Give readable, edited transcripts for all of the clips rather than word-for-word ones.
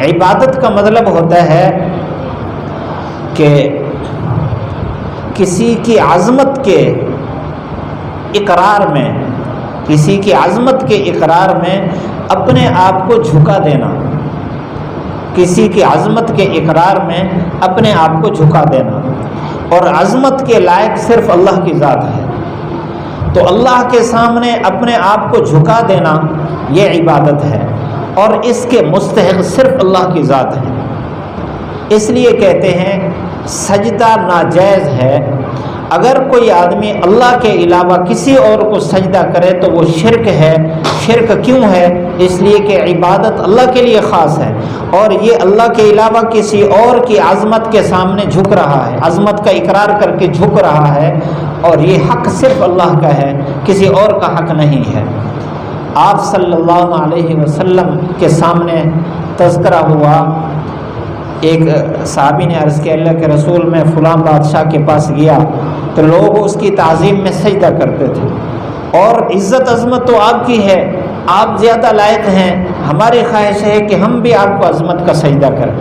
عبادت کا مطلب ہوتا ہے کہ کسی کی عظمت کے اقرار میں، کسی کی عظمت کے اقرار میں اپنے آپ کو جھکا دینا، کسی کی عظمت کے اقرار میں اپنے آپ کو جھکا دینا، اور عظمت کے لائق صرف اللہ کی ذات ہے، تو اللہ کے سامنے اپنے آپ کو جھکا دینا یہ عبادت ہے، اور اس کے مستحق صرف اللہ کی ذات ہے۔ اس لیے کہتے ہیں سجدہ ناجائز ہے۔ اگر کوئی آدمی اللہ کے علاوہ کسی اور کو سجدہ کرے تو وہ شرک ہے۔ شرک کیوں ہے؟ اس لیے کہ عبادت اللہ کے لیے خاص ہے، اور یہ اللہ کے علاوہ کسی اور کی عظمت کے سامنے جھک رہا ہے، عظمت کا اقرار کر کے جھک رہا ہے، اور یہ حق صرف اللہ کا ہے، کسی اور کا حق نہیں ہے۔ آپ صلی اللہ علیہ وسلم کے سامنے تذکرہ ہوا، ایک صحابی نے عرض کیا اللہ کے رسول میں فلاں بادشاہ کے پاس گیا تو لوگ اس کی تعظیم میں سجدہ کرتے تھے، اور عزت عظمت تو آپ کی ہے، آپ زیادہ لائق ہیں، ہماری خواہش ہے کہ ہم بھی آپ کو عظمت کا سجدہ کریں۔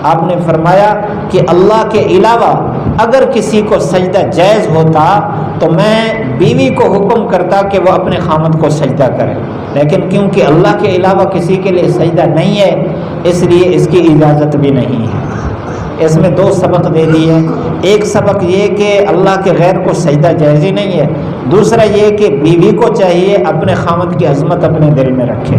آپ نے فرمایا کہ اللہ کے علاوہ اگر کسی کو سجدہ جائز ہوتا تو میں بیوی کو حکم کرتا کہ وہ اپنے خامد کو سجدہ کرے، لیکن کیونکہ اللہ کے علاوہ کسی کے لیے سجدہ نہیں ہے اس لیے اس کی اجازت بھی نہیں ہے۔ اس میں دو سبق دے دیے، ایک سبق یہ کہ اللہ کے غیر کو سجدہ جائز ہی نہیں ہے، دوسرا یہ کہ بیوی کو چاہیے اپنے خامد کی عظمت اپنے دل میں رکھے۔